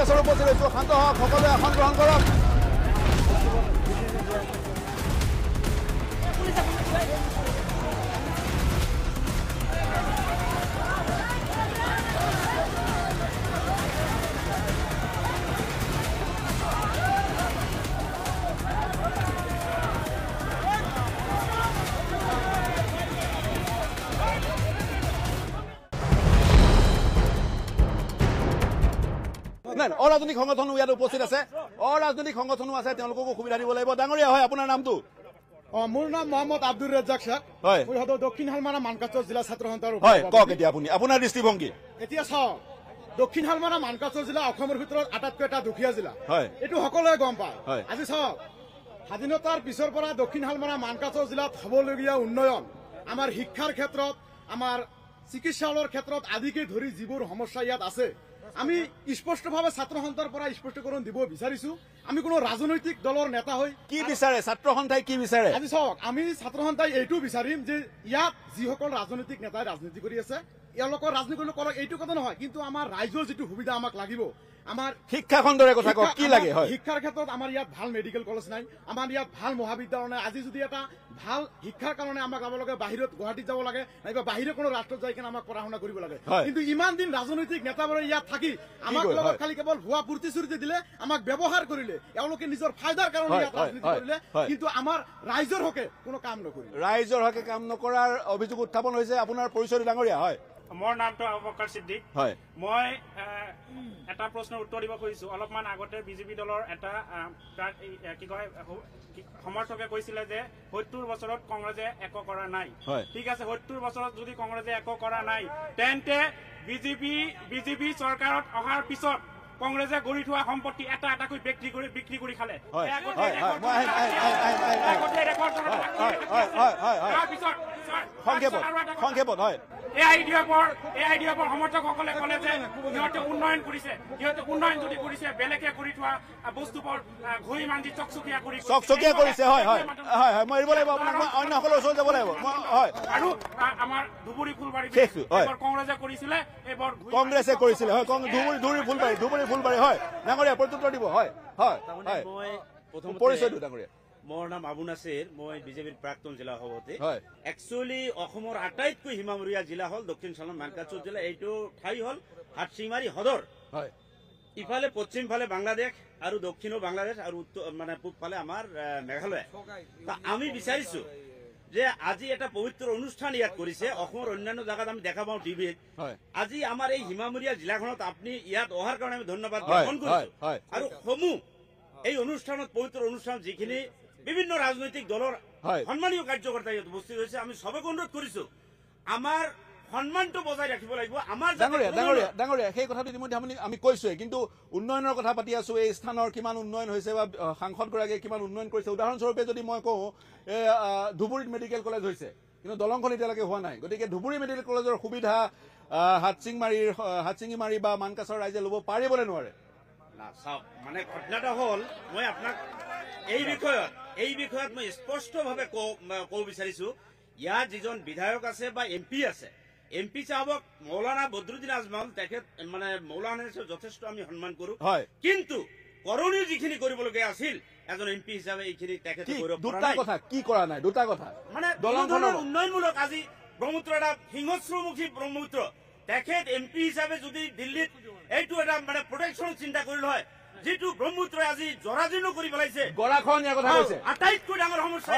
ওচৰত উপস্থিত হৈছোঁ শান্ত হওক সকলোৱে আসন গ্ৰহণ কৰক অৰাজনৈতিক সংগঠনো ইয়াত উপস্থিত আছে অৰাজনৈতিক সংগঠনো আছে তেওঁলোককো সুবিধা দিব লাগিব ডাঙৰীয়া হয় আপোনাৰ নামটো মোৰ নাম মোহাম্মদ আব্দুৰ ৰাজ্জাক শ্বেখ হয় মই হয়তো দক্ষিণ হালমাৰা মানকাচৰ জিলা ছাত্ৰ সন্থাৰ হয় কওক এতিয়া আপুনি আপোনাৰ দৃষ্টিভংগী এতিয়া চাওক দক্ষিণ হালমাৰা মানকাচৰ জিলা অসমৰ ভিতৰত আটাইতকৈ এটা দুখীয়া জিলা হয় এইটো সকলোৱে গম পায় হয় আজি চাওক স্বাধীনতাৰ পিছৰ পৰা দক্ষিণ হালমাৰা মানকাচৰ জিলাত হ'বলগীয়া উন্নয়ন আমাৰ শিক্ষাৰ ক্ষেত্ৰত আমাৰ চিকিৎসালয়ৰ ক্ষেত্ৰত আদিকে ধৰি যিবোৰ সমস্যা ইয়াত আছে আমি স্পষ্টভাৱে ছাত্ৰ সন্থাৰ পৰা স্পষ্টীকৰণ দিব বিচাৰিছো আমি কোনো ৰাজনৈতিক দলৰ নেতা হৈ কি বিচাৰে ছাত্ৰ সন্থাই কি বিচাৰে আজি চাওক আমি ছাত্ৰ সন্থাই এইটো বিচাৰিম যে ইয়াত যিসকল ৰাজনৈতিক নেতাই ৰাজনীতি কৰি আছে এওঁলোকৰ ৰাজনীতি কৰক এইটো কথা নহয় কিন্তু আমাৰ ৰাইজৰ যিটো সুবিধা আমাক লাগিব আমাৰ শিক্ষা খণ্ডৰে কথা কওক কি লাগে হয় শিক্ষাৰ ক্ষেত্ৰত আমাৰ ইয়াত ভাল মেডিকেল কলেজ নাই আমাৰ ইয়াত ভাল মহাবিদ্যালয় নাই আজি যদি এটা ভাল শিক্ষাৰ কাৰণে আমাক যাব লাগে বাহিৰত গুৱাহাটীত যাব লাগে নাইবা বাহিৰে কোনো ৰাষ্ট্ৰত যাই কিনে আমাক পঢ়া শুনা কৰিব লাগে কিন্তু ইমান দিন ৰাজনৈতিক নেতাবোৰে ইয়াত থাকি আমাক লগত খালি কেৱল ভুৱা প্ৰতিশ্ৰুতি দিলে আমাক ব্যৱহাৰ কৰিলে এওঁলোকে নিজৰ ফাইদাৰ কাৰণে ইয়াত ৰাজনীতি কৰিলে কিন্তু আমাৰ ৰাইজৰ হকে কোনো কাম নকৰিলে ৰাইজৰ হকে কাম নকৰাৰ অভিযোগ উত্থাপন হৈছে আপোনাৰ পৰিচয় ডাঙৰীয়া হয় মোৰ নামটো আবুবকৰ সিদ্দিক হয় মই এটা প্ৰশ্নৰ উত্তৰ দিব খুজিছো অলপমান আগতে বিজেপি দলৰ এটা কি কয় সমৰ্থকে কৈছিলে যে ৭০ বছৰত কংগ্ৰেছে একো কৰা নাই ঠিক আছে ৭০ বছৰত যদি কংগ্ৰেছে একো কৰা নাই তেন্তে বিজেপি চৰকাৰত অহাৰ পিছত কংগ্ৰেছে গঢ়ি থোৱা সম্পত্তি এটা এটাকৈ বিক্ৰী কৰি খালে সংক্ষেপত হয় AIDF-ৰ সমৰ্থকসকলে ক'লে যে সিহঁতে উন্নয়ন কৰিছে সিহঁতে উন্নয়ন যদি কৰিছে বেলেগে কৰি থোৱা বস্তুবোৰ ঘূৰি মান্দি চকচকীয়া কৰিছে হয় হয় হয় হয় মই এৰিব লাগিব আপোনাক মই অন্য সকলৰ ওচৰত যাব লাগিব হয় আৰু আমাৰ ধুবুৰী ফুলবাৰী কংগ্ৰেছে কৰিছিলে এইবোৰ কংগ্ৰেছে কৰিছিলে হয় ধুবুৰী ফুলবাৰী হয় ডাঙৰীয়া প্ৰত্যুত্তৰ দিব হয় হয় মই পৰিচয়টো ডাঙৰীয়া মোৰ নাম আবু নাছিৰ মই বিজেপিৰ প্ৰাক্তন জিলা সভাপতি একচুৱেলি অসমৰ আটাইতকৈ সীমামূৰীয়া জিলা হল দক্ষিণ চালন মানকাচৰ জিলা এইটো ঠাই হল হাটশিঙাৰী সদৰ ইফালে পশ্চিম ফালে বাংলাদেশ আৰু দক্ষিণো বাংলাদেশ আৰু মানে পূব ফালে আমাৰ মেঘালয় আমি বিচাৰিছো যে আজি এটা পবিত্ৰ অনুষ্ঠান ইয়াত কৰিছে অসমৰ অন্যান্য জায়গাত আমি দেখা পাওঁ টিভিত আজি আমাৰ এই সীমামূৰীয়া জিলাখনত আপুনি ইয়াত অহাৰ কাৰণে আমি ধন্যবাদ জ্ঞাপন কৰিছো আৰু সমূহ এই অনুষ্ঠানত পবিত্ৰ অনুষ্ঠান যিখিনি বিভিন্ন ৰাজনৈতিক দলৰ সন্মানীয় কাৰ্যকৰ্তা ইয়াত উপস্থিত হৈছে আমি সবকে অনুৰোধ কৰিছো আমাৰ সন্মানটো বজাই ৰাখিব লাগিব আমাৰ ডাঙৰীয়া সেই কথাটো ইতিমধ্যে আমি কৈছোৱে কিন্তু উন্নয়নৰ কথা পাতি আছো এই স্থানৰ কিমান উন্নয়ন হৈছে বা সাংসদগৰাকীয়ে কিমান উন্নয়ন কৰিছে উদাহৰণস্বৰূপে যদি মই কওঁ ধুবুৰীত মেডিকেল কলেজ হৈছে কিন্তু দলংখন এতিয়ালৈকে হোৱা নাই গতিকে ধুবুৰী মেডিকেল কলেজৰ সুবিধা হাটশিঙিমাৰী বা মানকাচৰ ৰাইজে ল'ব পাৰিবনে নোৱাৰে চাওক মানে ঘটনাটা হল মই আপোনাক এই বিষয়ত মই স্পষ্টভাৱে ক'ব বিচাৰিছো ইয়াত যিজন বিধায়ক আছে বা এমপি আছে এমপি সাহেবক মৌলানা বদৰুদ্দিন আজমল তেখেত মানে মৌলানা যথেষ্ট আমি সন্মান কৰো কিন্তু কৰণীয় যিখিনি কৰিবলগীয়া আছিল এজন এমপি হিচাপে এইখিনি তেখেতে দুটা কথা কি কৰা নাই দুটা কথা মানে দলংখনৰ উন্নয়নমূলক আজি ব্ৰহ্মপুত্ৰ এটা সিংহশ্ৰমুখী ব্ৰহ্মপুত্ৰ তেখেত এমপি হিচাপে যদি দিল্লীত এইটো এটা মানে প্ৰটেকশ্যন চিন্তা কৰিল হয় যিটো ব্ৰহ্মপুত্ৰ আজি জৰাজীৰ্ণ কৰি পেলাইছে গৰাখহনীয়াৰ কথা কৈছে আটাইতকৈ ডাঙৰ সমস্যা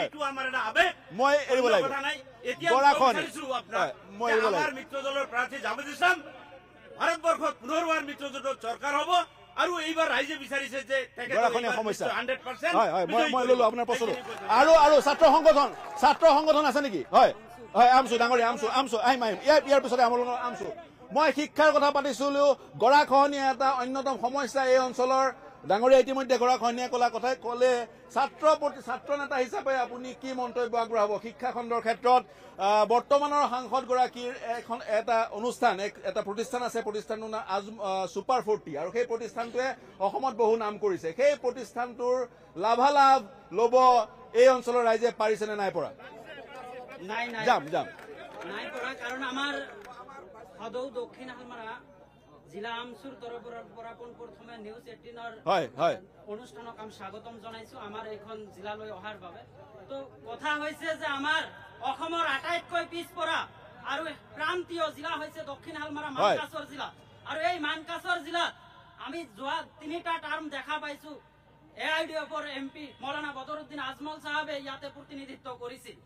এইটো আমাৰ এটা আবেগ মই এৰিব লাগিব এতিয়া আমাৰ মিত্ৰ দলৰ প্ৰাৰ্থী জাভেদ ইছলাম ভাৰতবৰ্ষত পুনৰবাৰ মিত্ৰ দলৰ চৰকাৰ হ'ব আৰু এইবাৰ ৰাইজে বিচাৰিছে যে গৰাখহনীয়া সমস্যা 100% মই ললো আপোনাৰ প্ৰশ্ন আৰু ছাত্ৰ সংগঠন আছে নেকি হয় হয় আমচু ডাঙৰীয়া আমচু আহিম ইয়াৰ পিছতে আমচু মই শিক্ষাৰ কথা পাতিছিলো গৰাখহনীয়া এটা অন্যতম সমস্যা এই অঞ্চলৰ ডাঙৰীয়া ইতিমধ্যে গৰাখহনীয়া কথাই ক'লে ছাত্ৰ নেতা হিচাপে আপুনি কি মন্তব্য আগবঢ়াব শিক্ষা খণ্ডৰ ক্ষেত্ৰত বৰ্তমানৰ সাংসদগৰাকীৰ এখন এটা অনুষ্ঠান এটা প্ৰতিষ্ঠান আছে প্ৰতিষ্ঠানটোৰ নাম ছুপাৰ 40 আৰু সেই প্ৰতিষ্ঠানটোৱে অসমত বহু নাম কৰিছে সেই প্ৰতিষ্ঠানটোৰ লাভালাভ ল'ব এই অঞ্চলৰ ৰাইজে পাৰিছেনে নাই পৰা নাই যাম নাই পৰা কাৰণ আমাৰ সদৌ দক্ষিণ হালমাৰা জিলা আমচুৰ তৰফৰ পৰা পোনপ্ৰথমে নিউজ 18ৰ অনুষ্ঠানক আমি স্বাগতম জনাইছো আমাৰ এইখন জিলালৈ অহাৰ বাবে। তো কথা হৈছে যে আমাৰ অসমৰ আটাইতকৈ পিছপৰা আৰু প্ৰান্তীয় জিলা হৈছে দক্ষিণ হালমাৰা মানকাছৰ জিলা। আৰু এই মানকাছৰ জিলাত আমি যোৱা 3টা টাৰ্ম দেখা পাইছো AIDFৰ MP মৌলানা বদৰুদ্দিন আজমল সাহেবে ইয়াতে প্ৰতিনিধিত্ব কৰিছিল।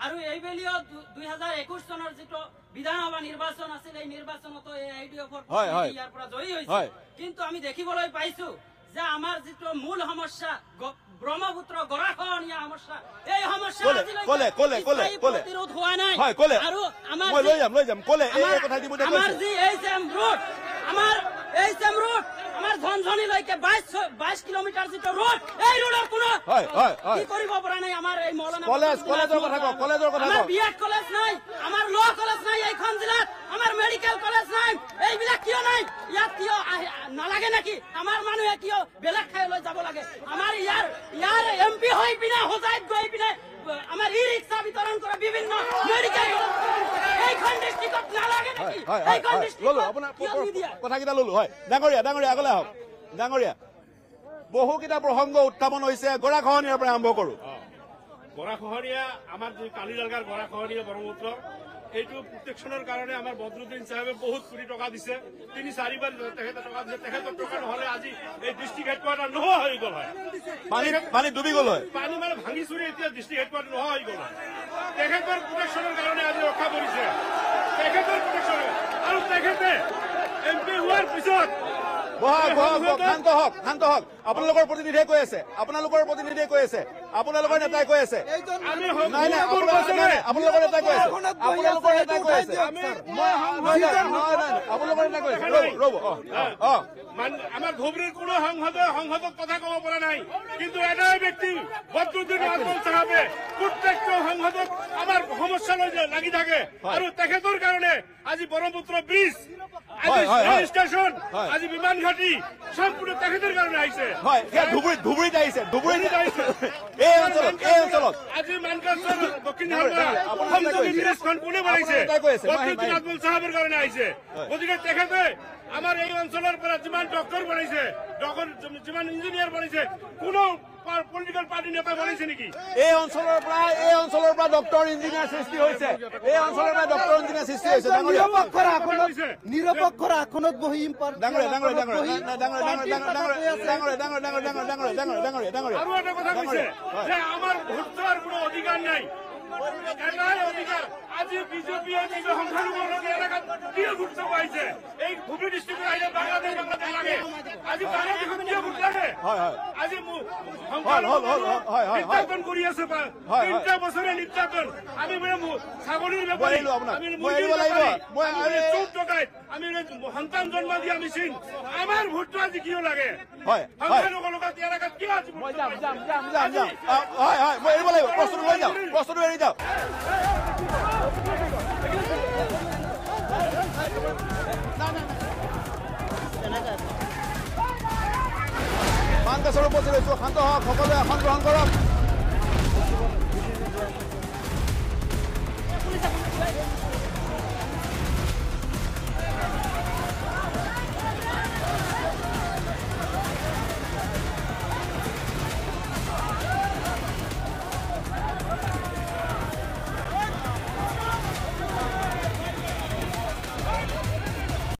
আৰু এইবেলিও 2021 চনৰ যিটো বিধানসভা নিৰ্বাচন আছিল এই নিৰ্বাচনতো AIDFৰ ইয়াৰ পৰা জয়ী হৈছে। কিন্তু আমি দেখিবলৈ পাইছো যে আমাৰ যিটো মূল সমস্যা ব্ৰহ্মপুত্ৰ গৰাখহনীয়া সমস্যা এই সমস্যা প্ৰতিৰোধ হোৱা নাই। আৰু আমাৰ যি HM ৰোড আমাৰ ঝনঝনিলৈকে 22 কিলোমিটাৰ যিটো ৰোড এই ৰোডৰ কোনো কি কৰিব পৰা নাই। আমাৰ এই মৌলানা আমাৰ BEd কলেজ নাই, আমাৰ ল কলেজ নাই এইখন জিলাত, আমাৰ মেডিকেল কলেজ নাই। এইবিলাক কিয় নাই? ইয়াত কিয় নালাগে নেকি? আমাৰ মানুহে কিয় বেলেগ ঠাইলৈ যাব লাগে? আমাৰ ইয়াৰ MP হৈ পিনে হোজাইত গৈ পিনে আমাৰ ই ৰিক্সা বিতৰণ কৰা বিভিন্ন মেডিকেল এইখন ডিষ্ট্ৰিক্টত নালাগে নেকি? এইখন ডিষ্ট্ৰিক্টত কথাকেইটা ললো হয়। ডাঙৰীয়া আগলৈ আহক। ডাঙৰীয়া, বহুকেইটা প্ৰসংগ উত্থাপন হৈছে, গৰাখহনীয়াৰ পৰা আৰম্ভ কৰো। গৰাখহনীয়া আমাৰ যি কালিজালগাৰ গৰাখহনীয়া ব্ৰহ্মপুত্ৰ এইটো প্ৰটেকশ্যনৰ কাৰণে আমাৰ বদৰুদ্দিন চাহেবে বহুত কোটি টকা দিছে, 3-4বাৰ তেখেতে টকা দিছে। তেখেতৰ টকা নহলে আজি এই ডিষ্ট্ৰিক্ট হেডকোৱাৰ্টাৰ নোহোৱা হৈ গল হয়। পানী ডুবি গল হয়, পানী মানে ভাঙি চুৰি এতিয়া ডিষ্ট্ৰিক্ট হেডকোৱাৰ্টাৰ নোহোৱা হৈ গল হয়। তেখেতৰ প্ৰটেকশ্যনৰ কাৰণে আজি ৰক্ষা কৰিছে, তেখেতৰ প্ৰটেকশ্যন। আৰু তেখেতে MP হোৱাৰ পিছত শান্ত হওক। আপোনালোকৰ প্ৰতিনিধিয়ে কৈ আছে, আপোনালোকৰ নেতাই কৈ আছে। আপোনালোকৰ নেতাই কৈ আছে আমাৰ ধুবুৰীৰ কোনো সংসদক কথা কব পৰা নাই। কিন্তু এটাই ব্যক্তি বদৰুদ্দিন আজমল চাহাবে প্ৰত্যেকটো সংসদত আমাৰ সমস্যালৈ লাগি থাকে। আৰু তেখেতৰ কাৰণে আজি ব্ৰহ্মপুত্ৰ ব্ৰিজ, আজি ৰেল ষ্টেচন, আজি বিমান ঘাটি সম্পূৰ্ণ তেখেতৰ কাৰণে আহিছে। ধুবুৰীত আহিছে এই অঞ্চলত আজি মানকাছৰ দক্ষিণ হালমাৰা ব্ৰিজখন কোনে বনাইছে? বদৰুদ্দিন আজমল চাহাবেৰ কাৰণে আহিছে। গতিকে তেখেতে আমাৰ এই অঞ্চলৰ পৰা যিমান ডক্টৰ বনাইছে, যিমান ইঞ্জিনিয়াৰ বনাইছে, কোনো পলিটিকেল পাৰ্টি নেতা বনাইছে নেকি? এই অঞ্চলৰ পৰা ডক্টৰ ইঞ্জিনিয়াৰ সৃষ্টি হৈছে। নিৰপেক্ষৰ আসনত বহি আৰু এটা কথা কৈছে যে আমাৰ ভোট চোৱাৰ কোনো অধিকাৰ নাই। এটাই অধিকাৰ, আজি বিজেপিয়ে নিজৰ সংখ্যালঘুৰ এলেকাত কিয় ভোট চাব আহিছে? এই ধুবুৰী ডিষ্ট্ৰিক্টত আহিলে বাংলাদেশ লাগে। আজি বাংলাদেশত কিয় ভোট লাগে? আজি নিৰ্যাতন কৰি আছে 3টা বছৰে নিৰ্যাতন। আমি ছাগলীৰ বেপাৰী, চোৰ ডকাইত, আমি সন্তান জন্ম দি আমি চিন। আমাৰ ভোটটো আজি কিয় লাগে? সংখ্যালঘুৰ লগত এলেকাত কিয় আজি ভোট প্ৰশ্নটো এৰি যাওক। মানকাছৰ উপস্থিত হৈছো। শান্ত হওক, সকলোৱে আসন গ্ৰহণ কৰক।